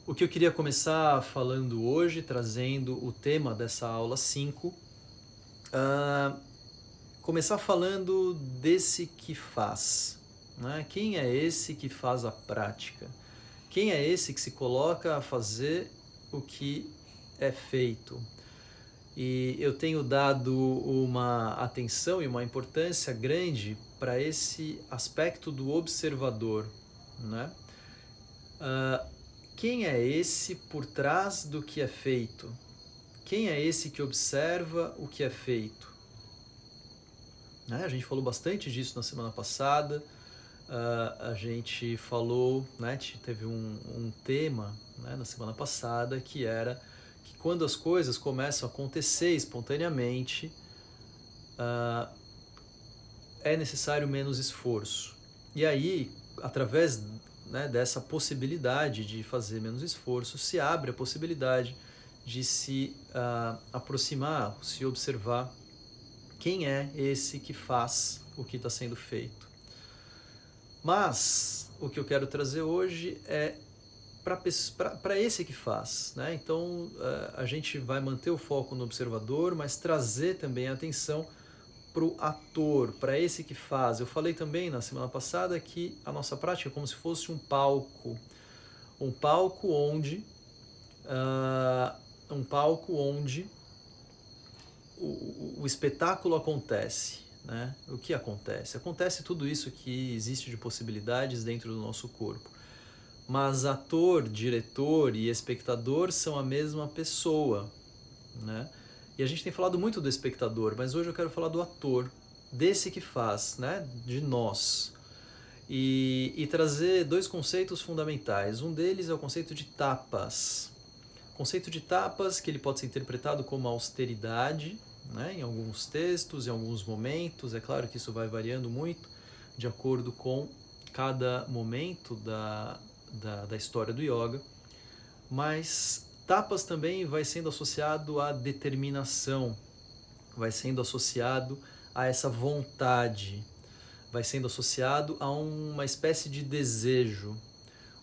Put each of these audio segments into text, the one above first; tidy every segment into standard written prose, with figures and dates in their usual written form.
O que eu queria começar falando hoje, trazendo o tema dessa aula 5, começar falando desse que faz, né? Quem é esse que faz a prática? Quem é esse que se coloca a fazer o que é feito? E eu tenho dado uma atenção e uma importância grande para esse aspecto do observador, né? Quem é esse por trás do que é feito? Quem é esse que observa o que é feito? Né? A gente falou bastante disso na semana passada. A gente falou, né, teve um tema, né, na semana passada que era que quando as coisas começam a acontecer espontaneamente, é necessário menos esforço. E aí, através, né, dessa possibilidade de fazer menos esforço, se abre a possibilidade de se aproximar, se observar quem é esse que faz o que está sendo feito. Mas o que eu quero trazer hoje é para esse que faz, né? Então a gente vai manter o foco no observador, mas trazer também a atenção para o ator, para esse que faz. Eu falei também na semana passada que a nossa prática é como se fosse um palco onde o espetáculo acontece, né? O que acontece? Acontece tudo isso que existe de possibilidades dentro do nosso corpo. Mas ator, diretor e espectador são a mesma pessoa, né? E a gente tem falado muito do espectador, mas hoje eu quero falar do ator, desse que faz, né? De nós. E trazer dois conceitos fundamentais. Um deles é o conceito de tapas. O conceito de tapas, que ele pode ser interpretado como austeridade, né? Em alguns textos, em alguns momentos. É claro que isso vai variando muito de acordo com cada momento da história do yoga, mas tapas também vai sendo associado à determinação, vai sendo associado a essa vontade, vai sendo associado a uma espécie de desejo,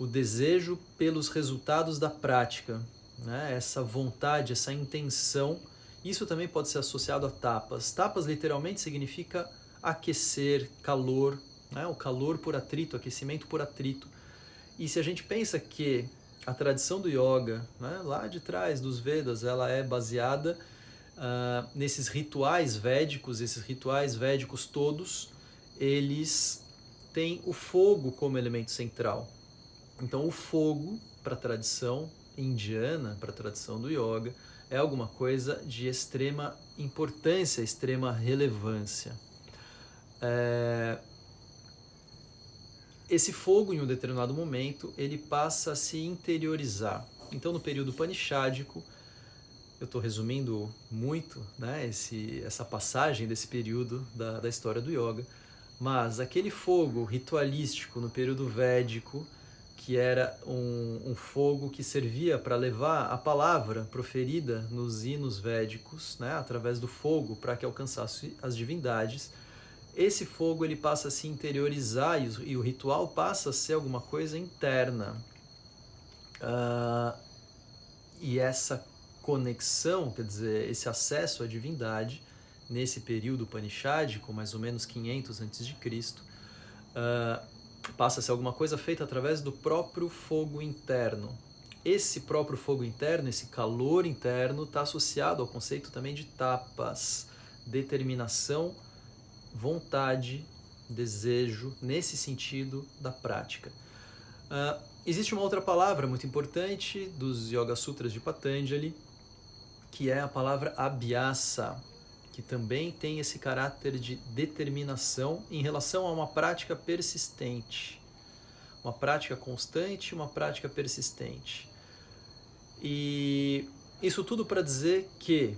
o desejo pelos resultados da prática, né? Essa vontade, essa intenção, isso também pode ser associado a tapas. Tapas literalmente significa aquecer, calor, né? O calor por atrito, aquecimento por atrito. E se a gente pensa que a tradição do yoga, né, lá de trás dos Vedas, ela é baseada nesses rituais védicos, esses rituais védicos todos, eles têm o fogo como elemento central. Então o fogo, para a tradição indiana, para a tradição do yoga, é alguma coisa de extrema importância, extrema relevância. Esse fogo, em um determinado momento, ele passa a se interiorizar. Então, no período panichádico, eu estou resumindo muito, né, essa passagem desse período da história do yoga, mas aquele fogo ritualístico no período védico, que era um fogo que servia para levar a palavra proferida nos hinos védicos, né, através do fogo, para que alcançasse as divindades, esse fogo ele passa a se interiorizar e o ritual passa a ser alguma coisa interna. E essa conexão, quer dizer, esse acesso à divindade, nesse período panichádico, mais ou menos 500 a.C., passa a ser alguma coisa feita através do próprio fogo interno. Esse próprio fogo interno, esse calor interno, está associado ao conceito também de tapas, determinação, vontade, desejo, nesse sentido da prática. Existe uma outra palavra muito importante dos Yoga Sutras de Patanjali, que é a palavra abhyasa, que também tem esse caráter de determinação em relação a uma prática persistente. Uma prática constante, uma prática persistente. E isso tudo para dizer que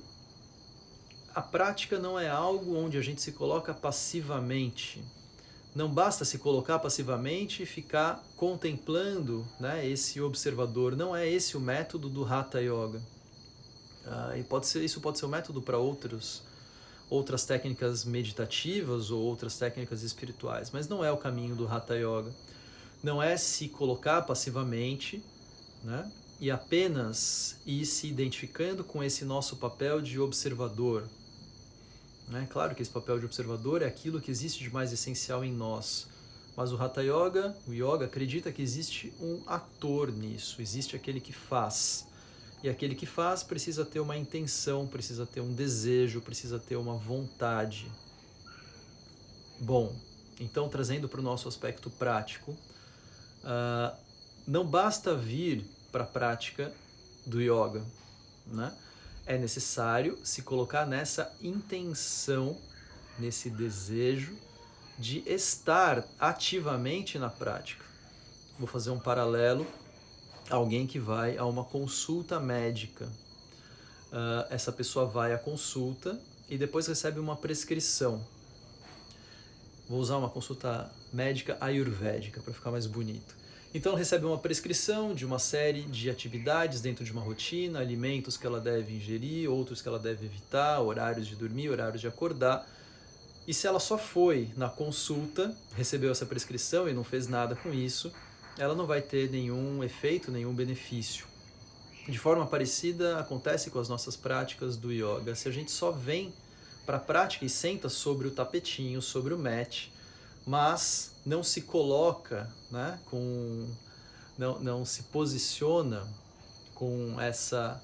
a prática não é algo onde a gente se coloca passivamente. Não basta se colocar passivamente e ficar contemplando, né, esse observador. Não é esse o método do Hatha Yoga. E isso pode ser o método para outras técnicas meditativas ou outras técnicas espirituais, mas não é o caminho do Hatha Yoga. Não é se colocar passivamente, né, e apenas ir se identificando com esse nosso papel de observador. Né? Claro que esse papel de observador é aquilo que existe de mais essencial em nós, mas o Hatha Yoga, o Yoga, acredita que existe um ator nisso, existe aquele que faz. E aquele que faz precisa ter uma intenção, precisa ter um desejo, precisa ter uma vontade. Bom, então trazendo para o nosso aspecto prático, não basta vir para a prática do yoga, né? É necessário se colocar nessa intenção, nesse desejo de estar ativamente na prática. Vou fazer um paralelo. Alguém que vai a uma consulta médica. Essa pessoa vai à consulta e depois recebe uma prescrição. Vou usar uma consulta médica ayurvédica para ficar mais bonito. Então ela recebe uma prescrição de uma série de atividades dentro de uma rotina, alimentos que ela deve ingerir, outros que ela deve evitar, horários de dormir, horários de acordar. E se ela só foi na consulta, recebeu essa prescrição e não fez nada com isso, ela não vai ter nenhum efeito, nenhum benefício. De forma parecida acontece com as nossas práticas do yoga. Se a gente só vem para a prática e senta sobre o tapetinho, sobre o mat, mas não se coloca, né, não se posiciona com essa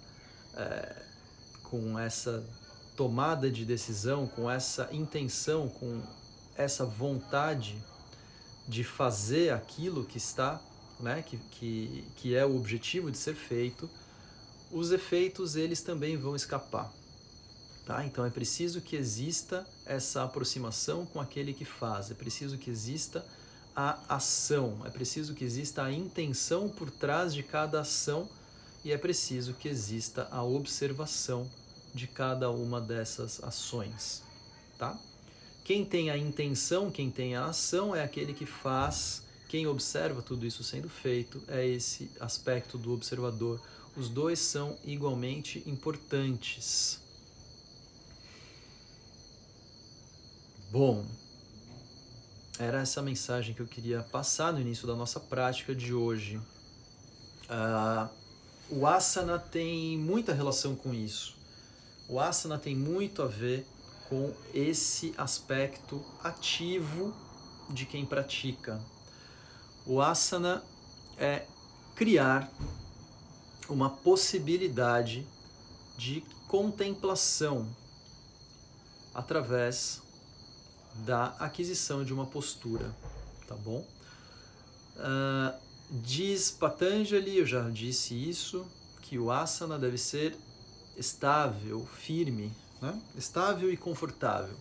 tomada de decisão, com essa intenção, com essa vontade de fazer aquilo que está, né, que é o objetivo de ser feito, os efeitos eles também vão escapar. Tá? Então é preciso que exista essa aproximação com aquele que faz, é preciso que exista a ação, é preciso que exista a intenção por trás de cada ação e é preciso que exista a observação de cada uma dessas ações. Tá? Quem tem a intenção, quem tem a ação é aquele que faz, quem observa tudo isso sendo feito é esse aspecto do observador. Os dois são igualmente importantes. Bom, era essa mensagem que eu queria passar no início da nossa prática de hoje. O asana tem muita relação com isso. O asana tem muito a ver com esse aspecto ativo de quem pratica. O asana é criar uma possibilidade de contemplação através da aquisição de uma postura, tá bom? Diz Patanjali, eu já disse isso, que o asana deve ser estável, firme, né? Estável e confortável.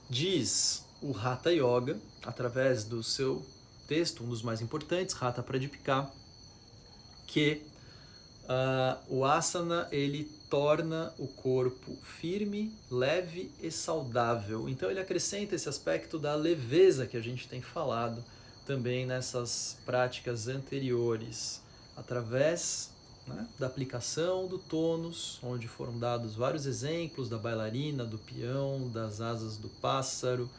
Diz o Hatha Yoga, através do seu texto, um dos mais importantes, Hatha Pradipika, que o asana ele torna o corpo firme, leve e saudável. Então ele acrescenta esse aspecto da leveza que a gente tem falado também nessas práticas anteriores, através, né, da aplicação do tônus, onde foram dados vários exemplos da bailarina, do peão, das asas do pássaro,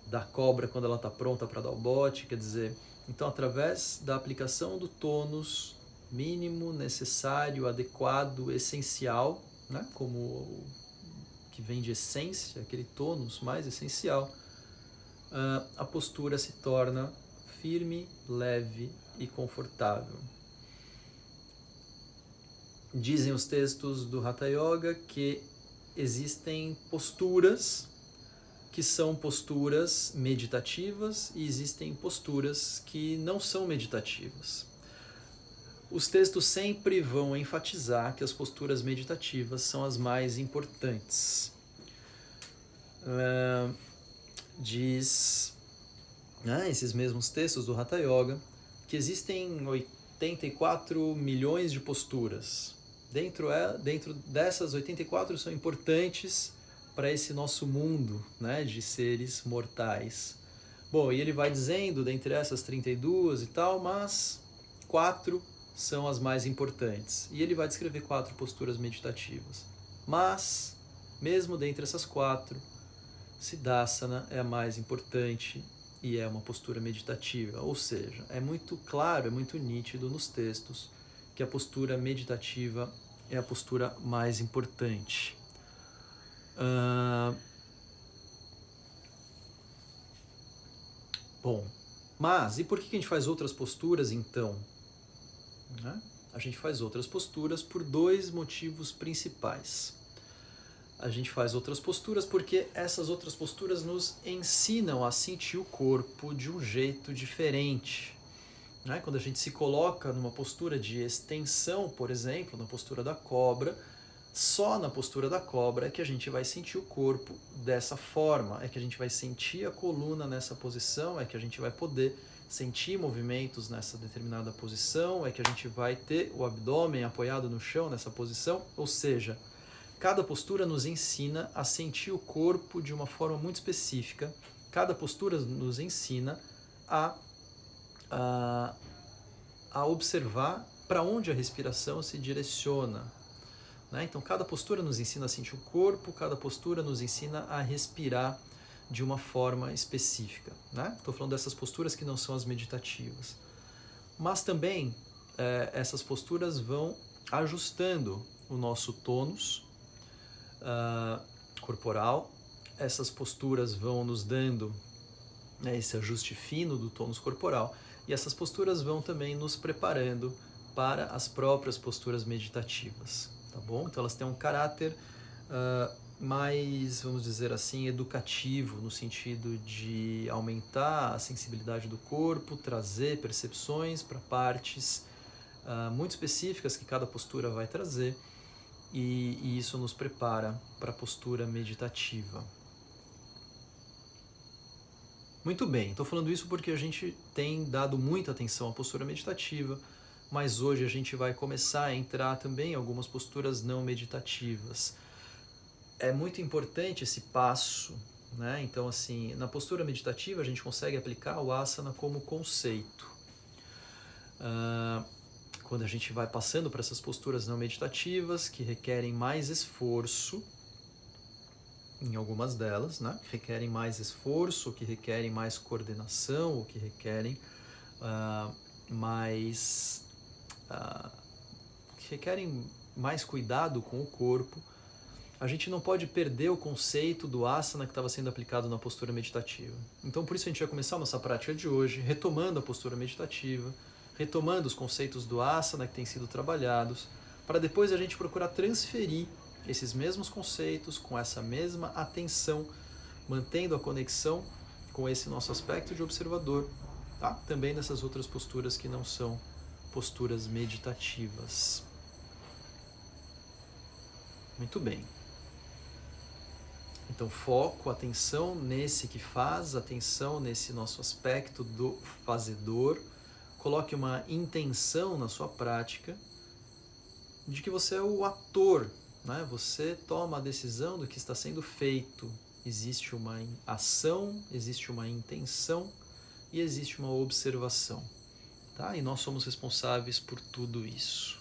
da cobra quando ela está pronta para dar o bote, quer dizer, então através da aplicação do tônus mínimo, necessário, adequado, essencial, né, como o que vem de essência, aquele tônus mais essencial, a postura se torna firme, leve e confortável. Dizem os textos do Hatha Yoga que existem posturas que são posturas meditativas e existem posturas que não são meditativas. Os textos sempre vão enfatizar que as posturas meditativas são as mais importantes. Diz, né, esses mesmos textos do Hatha Yoga, que existem 84 milhões de posturas. Dentro dessas, 84 são importantes para esse nosso mundo, né, de seres mortais. Bom, e ele vai dizendo, dentre essas 32 e tal, mas 4 são as mais importantes. E ele vai descrever 4 posturas meditativas. Mas, mesmo dentre essas 4, Siddhasana é a mais importante e é uma postura meditativa. Ou seja, é muito claro, é muito nítido nos textos que a postura meditativa é a postura mais importante. Bom, mas e por que a gente faz outras posturas então? Né? A gente faz outras posturas por dois motivos principais. A gente faz outras posturas porque essas outras posturas nos ensinam a sentir o corpo de um jeito diferente. Né? Quando a gente se coloca numa postura de extensão, por exemplo, na postura da cobra, só na postura da cobra é que a gente vai sentir o corpo dessa forma, é que a gente vai sentir a coluna nessa posição, é que a gente vai poder sentir movimentos nessa determinada posição, é que a gente vai ter o abdômen apoiado no chão nessa posição, ou seja, cada postura nos ensina a sentir o corpo de uma forma muito específica, cada postura nos ensina a observar para onde a respiração se direciona. Né? Então, cada postura nos ensina a sentir o corpo, cada postura nos ensina a respirar de uma forma específica. Estou falando dessas posturas que não são as meditativas. Mas também essas posturas vão ajustando o nosso tônus corporal, essas posturas vão nos dando esse ajuste fino do tônus corporal, e essas posturas vão também nos preparando para as próprias posturas meditativas. Tá bom? Então elas têm um caráter mais, vamos dizer assim, educativo, no sentido de aumentar a sensibilidade do corpo, trazer percepções para partes muito específicas que cada postura vai trazer, e isso nos prepara para a postura meditativa. Muito bem, estou falando isso porque a gente tem dado muita atenção à postura meditativa, mas hoje a gente vai começar a entrar também em algumas posturas não meditativas. É muito importante esse passo, né? Então, assim, na postura meditativa a gente consegue aplicar o asana como conceito. Quando a gente vai passando para essas posturas não meditativas, que requerem mais esforço, em algumas delas, né? Que requerem mais esforço, que requerem mais coordenação, ou que requerem que requerem mais cuidado com o corpo, a gente não pode perder o conceito do asana que estava sendo aplicado na postura meditativa. Então, por isso a gente vai começar a nossa prática de hoje, retomando a postura meditativa, retomando os conceitos do asana que têm sido trabalhados, para depois a gente procurar transferir esses mesmos conceitos com essa mesma atenção, mantendo a conexão com esse nosso aspecto de observador, tá? Também nessas outras posturas que não são posturas meditativas. Muito bem. Então, foco, atenção nesse que faz, atenção nesse nosso aspecto do fazedor. Coloque uma intenção na sua prática de que você é o ator, né? Você toma a decisão do que está sendo feito. Existe uma ação, existe uma intenção e existe uma observação. Tá? E nós somos responsáveis por tudo isso.